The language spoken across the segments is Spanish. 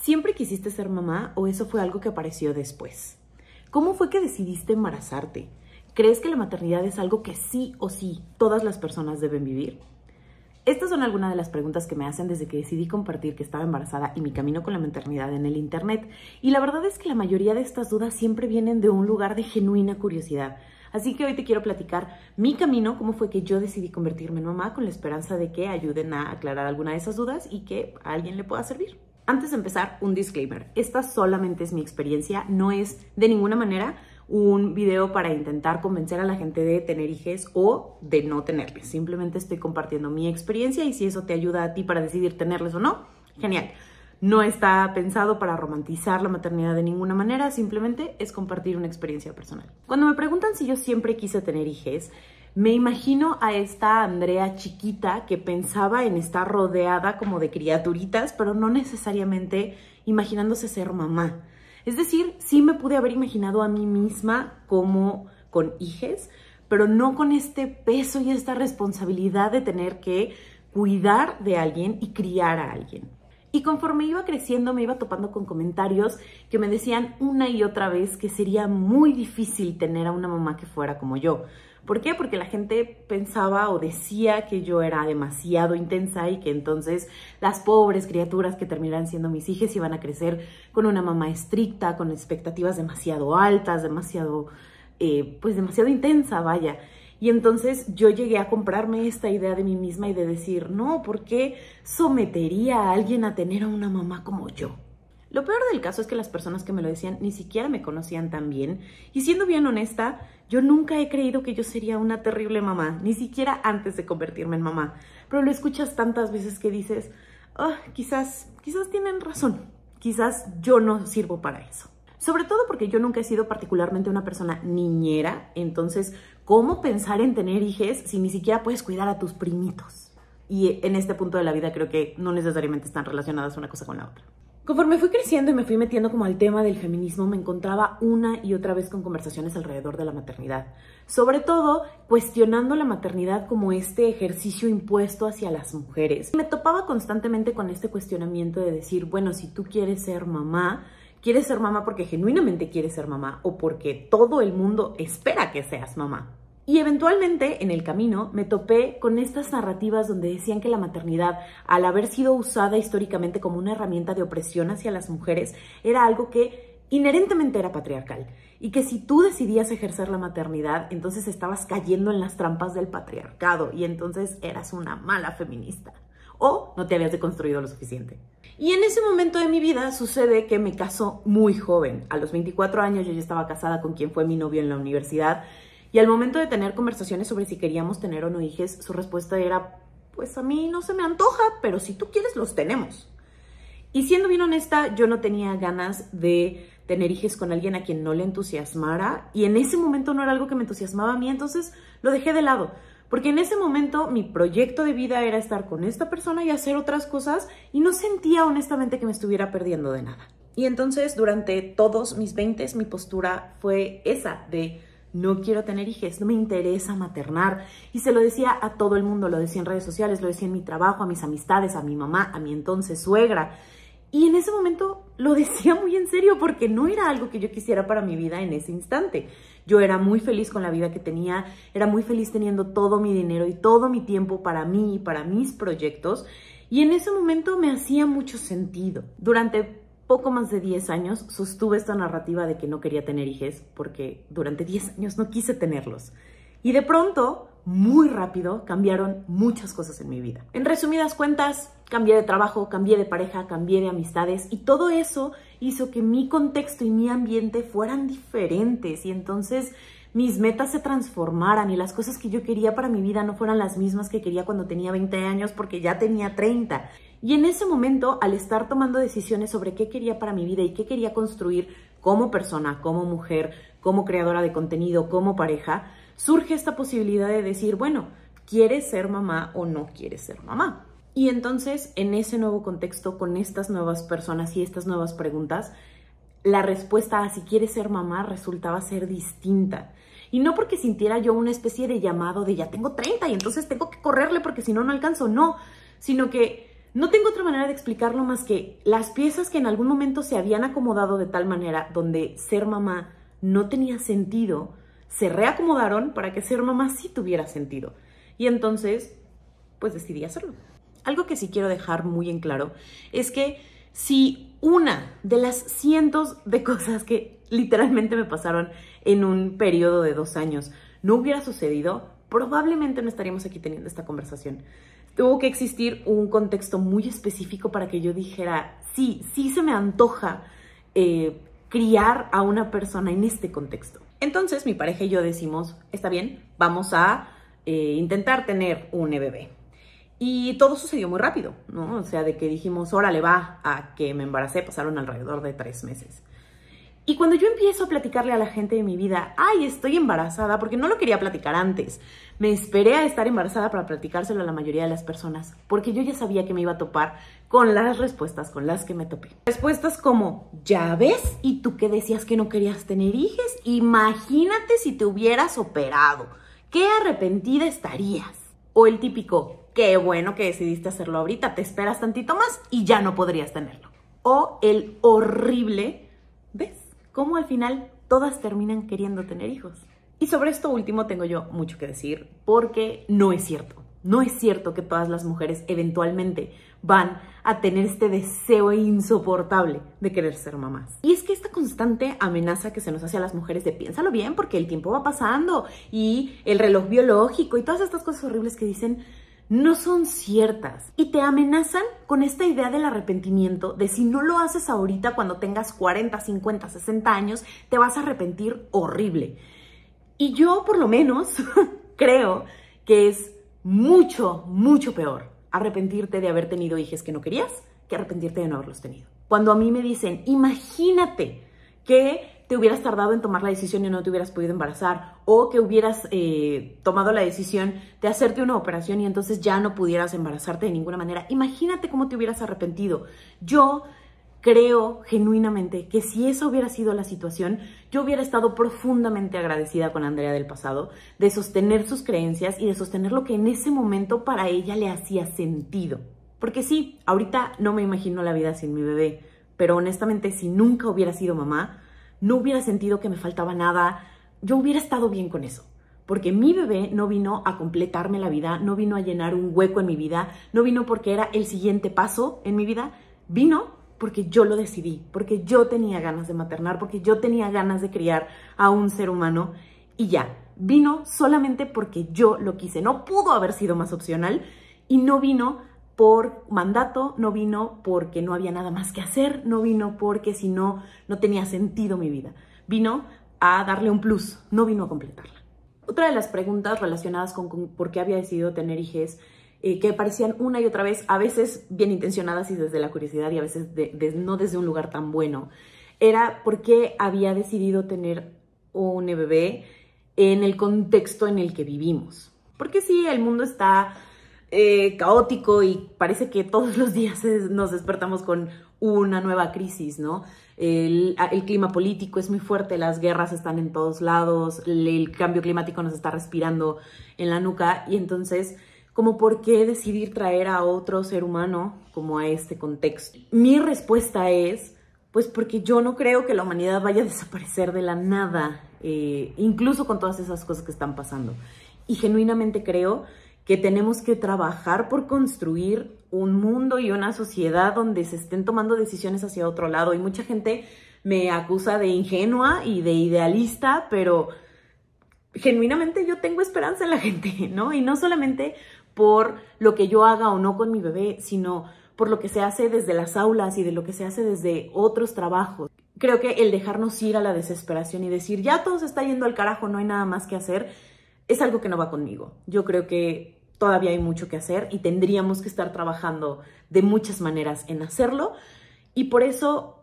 ¿Siempre quisiste ser mamá o eso fue algo que apareció después? ¿Cómo fue que decidiste embarazarte? ¿Crees que la maternidad es algo que sí o sí todas las personas deben vivir? Estas son algunas de las preguntas que me hacen desde que decidí compartir que estaba embarazada y mi camino con la maternidad en el internet. Y la verdad es que la mayoría de estas dudas siempre vienen de un lugar de genuina curiosidad. Así que hoy te quiero platicar mi camino, cómo fue que yo decidí convertirme en mamá, con la esperanza de que ayuden a aclarar alguna de esas dudas y que a alguien le pueda servir. Antes de empezar, un disclaimer. Esta solamente es mi experiencia, no es de ninguna manera un video para intentar convencer a la gente de tener hijos o de no tenerles. Simplemente estoy compartiendo mi experiencia y si eso te ayuda a ti para decidir tenerles o no, genial. No está pensado para romantizar la maternidad de ninguna manera, simplemente es compartir una experiencia personal. Cuando me preguntan si yo siempre quise tener hijos, me imagino a esta Andrea chiquita que pensaba en estar rodeada como de criaturitas, pero no necesariamente imaginándose ser mamá. Es decir, sí me pude haber imaginado a mí misma como con hijos, pero no con este peso y esta responsabilidad de tener que cuidar de alguien y criar a alguien. Y conforme iba creciendo me iba topando con comentarios que me decían una y otra vez que sería muy difícil tener a una mamá que fuera como yo. ¿Por qué? Porque la gente pensaba o decía que yo era demasiado intensa y que entonces las pobres criaturas que terminaran siendo mis hijas iban a crecer con una mamá estricta, con expectativas demasiado altas, demasiado intensa, vaya. Y entonces yo llegué a comprarme esta idea de mí misma y de decir, no, ¿por qué sometería a alguien a tener a una mamá como yo? Lo peor del caso es que las personas que me lo decían ni siquiera me conocían tan bien. Y siendo bien honesta, yo nunca he creído que yo sería una terrible mamá, ni siquiera antes de convertirme en mamá. Pero lo escuchas tantas veces que dices, quizás tienen razón, quizás yo no sirvo para eso. Sobre todo porque yo nunca he sido particularmente una persona niñera, entonces, ¿cómo pensar en tener hijos si ni siquiera puedes cuidar a tus primitos? Y en este punto de la vida creo que no necesariamente están relacionadas una cosa con la otra. Conforme fui creciendo y me fui metiendo como al tema del feminismo, me encontraba una y otra vez con conversaciones alrededor de la maternidad. Sobre todo, cuestionando la maternidad como este ejercicio impuesto hacia las mujeres. Me topaba constantemente con este cuestionamiento de decir, bueno, si tú quieres ser mamá porque genuinamente quieres ser mamá o porque todo el mundo espera que seas mamá. Y eventualmente, en el camino, me topé con estas narrativas donde decían que la maternidad, al haber sido usada históricamente como una herramienta de opresión hacia las mujeres, era algo que inherentemente era patriarcal. Y que si tú decidías ejercer la maternidad, entonces estabas cayendo en las trampas del patriarcado y entonces eras una mala feminista. O no te habías deconstruido lo suficiente. Y en ese momento de mi vida sucede que me caso muy joven. A los 24 años yo ya estaba casada con quien fue mi novio en la universidad. Y al momento de tener conversaciones sobre si queríamos tener o no hijos, su respuesta era, pues a mí no se me antoja, pero si tú quieres los tenemos. Y siendo bien honesta, yo no tenía ganas de tener hijos con alguien a quien no le entusiasmara. Y en ese momento no era algo que me entusiasmaba a mí, entonces lo dejé de lado. Porque en ese momento mi proyecto de vida era estar con esta persona y hacer otras cosas y no sentía honestamente que me estuviera perdiendo de nada. Y entonces durante todos mis 20s mi postura fue esa de no quiero tener hijos, no me interesa maternar. Y se lo decía a todo el mundo, lo decía en redes sociales, lo decía en mi trabajo, a mis amistades, a mi mamá, a mi entonces suegra. Y en ese momento lo decía muy en serio porque no era algo que yo quisiera para mi vida en ese instante. Yo era muy feliz con la vida que tenía, era muy feliz teniendo todo mi dinero y todo mi tiempo para mí y para mis proyectos. Y en ese momento me hacía mucho sentido. Durante poco más de 10 años sostuve esta narrativa de que no quería tener hijos porque durante 10 años no quise tenerlos. Y de pronto, muy rápido, cambiaron muchas cosas en mi vida. En resumidas cuentas, cambié de trabajo, cambié de pareja, cambié de amistades y todo eso hizo que mi contexto y mi ambiente fueran diferentes y entonces mis metas se transformaran y las cosas que yo quería para mi vida no fueran las mismas que quería cuando tenía 20 años porque ya tenía 30. Y en ese momento, al estar tomando decisiones sobre qué quería para mi vida y qué quería construir como persona, como mujer, como creadora de contenido, como pareja, surge esta posibilidad de decir, bueno, ¿quieres ser mamá o no quieres ser mamá? Y entonces, en ese nuevo contexto, con estas nuevas personas y estas nuevas preguntas, la respuesta a si quieres ser mamá resultaba ser distinta. Y no porque sintiera yo una especie de llamado de ya tengo 30 y entonces tengo que correrle porque si no, no alcanzo, no. Sino que No tengo otra manera de explicarlo más que las piezas que en algún momento se habían acomodado de tal manera donde ser mamá no tenía sentido, se reacomodaron para que ser mamá sí tuviera sentido. Y entonces, pues decidí hacerlo. Algo que sí quiero dejar muy en claro es que si una de las cientos de cosas que literalmente me pasaron en un periodo de 2 años no hubiera sucedido, probablemente no estaríamos aquí teniendo esta conversación. Tuvo que existir un contexto muy específico para que yo dijera, sí se me antoja criar a una persona en este contexto. Entonces mi pareja y yo decimos, está bien, vamos a intentar tener un bebé. Y todo sucedió muy rápido, ¿no? O sea, de que dijimos, órale, va, a que me embaracé, pasaron alrededor de 3 meses. Y cuando yo empiezo a platicarle a la gente de mi vida, ay, estoy embarazada, porque no lo quería platicar antes. Me esperé a estar embarazada para platicárselo a la mayoría de las personas, porque yo ya sabía que me iba a topar con las respuestas con las que me topé. Respuestas como, ya ves, ¿y tú qué decías que no querías tener hijos? Imagínate si te hubieras operado. ¿Qué arrepentida estarías? O el típico, qué bueno que decidiste hacerlo ahorita, te esperas tantito más y ya no podrías tenerlo. O el horrible, ¿ves? Cómo al final todas terminan queriendo tener hijos. Y sobre esto último tengo yo mucho que decir, porque no es cierto. No es cierto que todas las mujeres eventualmente van a tener este deseo insoportable de querer ser mamás. Y es que esta constante amenaza que se nos hace a las mujeres de piénsalo bien porque el tiempo va pasando y el reloj biológico y todas estas cosas horribles que dicen no son ciertas. Y te amenazan con esta idea del arrepentimiento de si no lo haces ahorita cuando tengas 40, 50, 60 años, te vas a arrepentir horrible. Y yo por lo menos creo que es mucho, mucho peor arrepentirte de haber tenido hijos que no querías que arrepentirte de no haberlos tenido. Cuando a mí me dicen, imagínate que te hubieras tardado en tomar la decisión y no te hubieras podido embarazar, o que hubieras tomado la decisión de hacerte una operación y entonces ya no pudieras embarazarte de ninguna manera. Imagínate cómo te hubieras arrepentido. Yo creo genuinamente que si esa hubiera sido la situación, yo hubiera estado profundamente agradecida con Andrea del pasado de sostener sus creencias y de sostener lo que en ese momento para ella le hacía sentido. Porque sí, ahorita no me imagino la vida sin mi bebé, pero honestamente si nunca hubiera sido mamá, no hubiera sentido que me faltaba nada, yo hubiera estado bien con eso. Porque mi bebé no vino a completarme la vida, no vino a llenar un hueco en mi vida, no vino porque era el siguiente paso en mi vida, vino porque yo lo decidí, porque yo tenía ganas de maternar, porque yo tenía ganas de criar a un ser humano y ya. Vino solamente porque yo lo quise. No pudo haber sido más opcional y no vino por mandato, no vino porque no había nada más que hacer, no vino porque si no, no tenía sentido mi vida. Vino a darle un plus, no vino a completarla. Otra de las preguntas relacionadas con por qué había decidido tener hijos, que parecían una y otra vez, a veces bien intencionadas y desde la curiosidad y a veces no desde un lugar tan bueno, era por qué había decidido tener un bebé en el contexto en el que vivimos. Porque sí, el mundo está caótico y parece que todos los días nos despertamos con una nueva crisis, ¿no? El clima político es muy fuerte, las guerras están en todos lados, el cambio climático nos está respirando en la nuca y entonces, ¿como por qué decidir traer a otro ser humano como a este contexto? Mi respuesta es, pues porque yo no creo que la humanidad vaya a desaparecer de la nada, incluso con todas esas cosas que están pasando. Y genuinamente creo que tenemos que trabajar por construir un mundo y una sociedad donde se estén tomando decisiones hacia otro lado. Y mucha gente me acusa de ingenua y de idealista, pero genuinamente yo tengo esperanza en la gente, ¿no? Y no solamente por lo que yo haga o no con mi bebé, sino por lo que se hace desde las aulas y de lo que se hace desde otros trabajos. Creo que el dejarnos ir a la desesperación y decir, ya todo se está yendo al carajo, no hay nada más que hacer, es algo que no va conmigo. Yo creo que todavía hay mucho que hacer y tendríamos que estar trabajando de muchas maneras en hacerlo. Y por eso,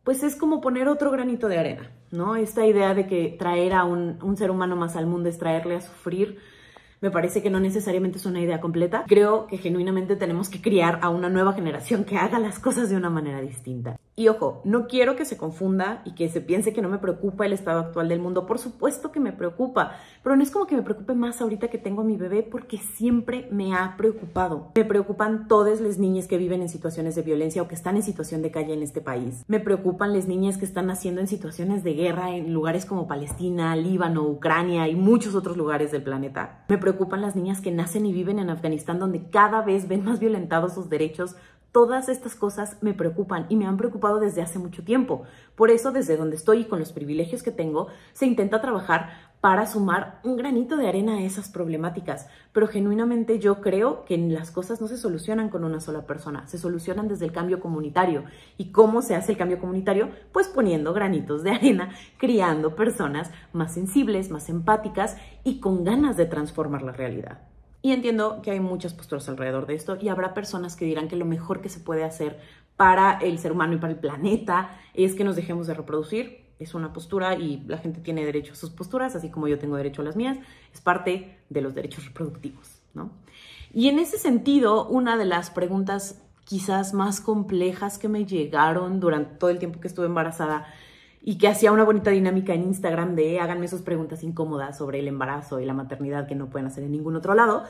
pues es como poner otro granito de arena, ¿no? Esta idea de que traer a un ser humano más al mundo es traerle a sufrir, me parece que no necesariamente es una idea completa. Creo que genuinamente tenemos que criar a una nueva generación que haga las cosas de una manera distinta. Y ojo, no quiero que se confunda y que se piense que no me preocupa el estado actual del mundo. Por supuesto que me preocupa, pero no es como que me preocupe más ahorita que tengo a mi bebé, porque siempre me ha preocupado. Me preocupan todas las niñas que viven en situaciones de violencia o que están en situación de calle en este país. Me preocupan las niñas que están naciendo en situaciones de guerra en lugares como Palestina, Líbano, Ucrania y muchos otros lugares del planeta. Me preocupan las niñas que nacen y viven en Afganistán, donde cada vez ven más violentados sus derechos. Todas estas cosas me preocupan y me han preocupado desde hace mucho tiempo. Por eso, desde donde estoy y con los privilegios que tengo, se intenta trabajar para sumar un granito de arena a esas problemáticas. Pero genuinamente yo creo que las cosas no se solucionan con una sola persona, se solucionan desde el cambio comunitario. ¿Y cómo se hace el cambio comunitario? Pues poniendo granitos de arena, criando personas más sensibles, más empáticas y con ganas de transformar la realidad. Y entiendo que hay muchas posturas alrededor de esto y habrá personas que dirán que lo mejor que se puede hacer para el ser humano y para el planeta es que nos dejemos de reproducir. Es una postura y la gente tiene derecho a sus posturas, así como yo tengo derecho a las mías. Es parte de los derechos reproductivos, ¿no? Y en ese sentido, una de las preguntas quizás más complejas que me llegaron durante todo el tiempo que estuve embarazada y que hacía una bonita dinámica en Instagram de háganme sus preguntas incómodas sobre el embarazo y la maternidad que no pueden hacer en ningún otro lado.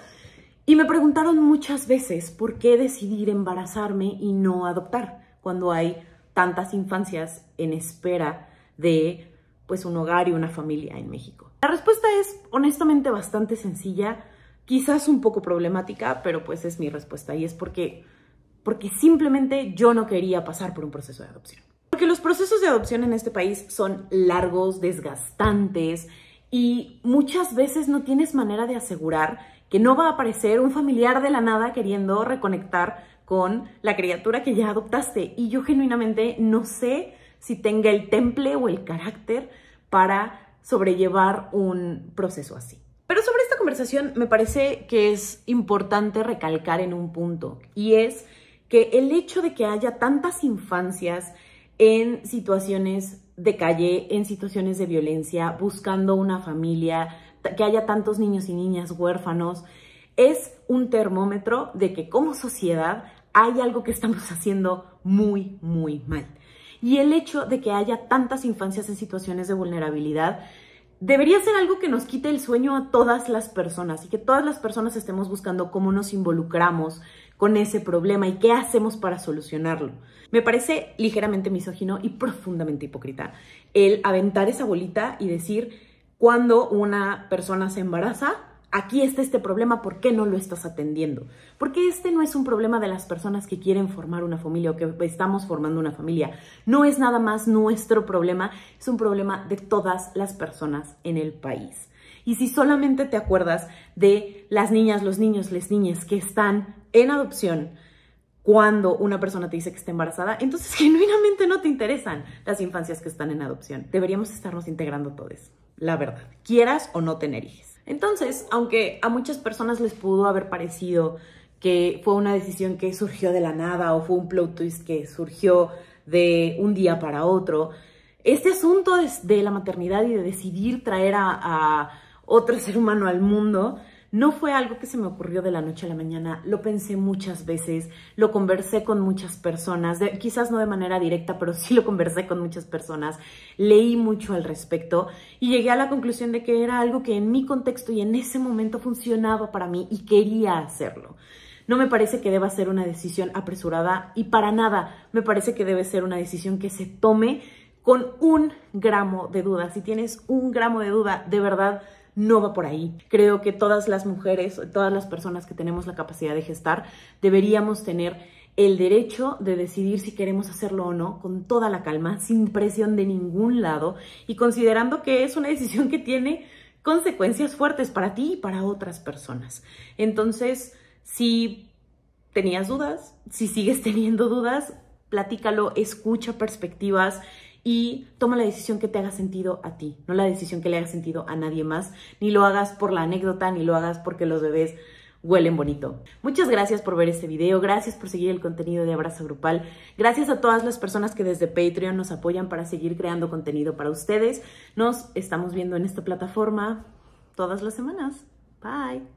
Y me preguntaron muchas veces por qué decidir embarazarme y no adoptar cuando hay tantas infancias en espera de pues un hogar y una familia en México. La respuesta es honestamente bastante sencilla, quizás un poco problemática, pero pues es mi respuesta y es porque simplemente yo no quería pasar por un proceso de adopción. Porque los procesos de adopción en este país son largos, desgastantes y muchas veces no tienes manera de asegurar que no va a aparecer un familiar de la nada queriendo reconectar con la criatura que ya adoptaste. Y yo genuinamente no sé si tenga el temple o el carácter para sobrellevar un proceso así. Pero sobre esta conversación me parece que es importante recalcar en un punto, y es que el hecho de que haya tantas infancias en situaciones de calle, en situaciones de violencia, buscando una familia, que haya tantos niños y niñas huérfanos, es un termómetro de que como sociedad hay algo que estamos haciendo muy, muy mal. Y el hecho de que haya tantas infancias en situaciones de vulnerabilidad debería ser algo que nos quite el sueño a todas las personas y que todas las personas estemos buscando cómo nos involucramos con ese problema y qué hacemos para solucionarlo. Me parece ligeramente misógino y profundamente hipócrita el aventar esa bolita y decir, cuando una persona se embaraza, aquí está este problema, ¿por qué no lo estás atendiendo? Porque este no es un problema de las personas que quieren formar una familia o que estamos formando una familia. No es nada más nuestro problema, es un problema de todas las personas en el país. Y si solamente te acuerdas de las niñas, los niños, las niñas que están en adopción cuando una persona te dice que está embarazada, entonces genuinamente no te interesan las infancias que están en adopción. Deberíamos estarnos integrando todos, la verdad, quieras o no tener hijos. Entonces, aunque a muchas personas les pudo haber parecido que fue una decisión que surgió de la nada o fue un plot twist que surgió de un día para otro, este asunto de la maternidad y de decidir traer a otro ser humano al mundo no fue algo que se me ocurrió de la noche a la mañana. Lo pensé muchas veces, lo conversé con muchas personas, quizás no de manera directa, pero sí lo conversé con muchas personas, leí mucho al respecto y llegué a la conclusión de que era algo que en mi contexto y en ese momento funcionaba para mí y quería hacerlo. No me parece que deba ser una decisión apresurada y para nada me parece que debe ser una decisión que se tome con un gramo de duda. Si tienes un gramo de duda, de verdad, no va por ahí. Creo que todas las mujeres, todas las personas que tenemos la capacidad de gestar, deberíamos tener el derecho de decidir si queremos hacerlo o no, con toda la calma, sin presión de ningún lado y considerando que es una decisión que tiene consecuencias fuertes para ti y para otras personas. Entonces, si tenías dudas, si sigues teniendo dudas, platícalo, escucha perspectivas y toma la decisión que te haga sentido a ti, no la decisión que le haga sentido a nadie más, ni lo hagas por la anécdota, ni lo hagas porque los bebés huelen bonito. Muchas gracias por ver este video, gracias por seguir el contenido de Abrazo Grupal, gracias a todas las personas que desde Patreon nos apoyan para seguir creando contenido para ustedes. Nos estamos viendo en esta plataforma todas las semanas. Bye.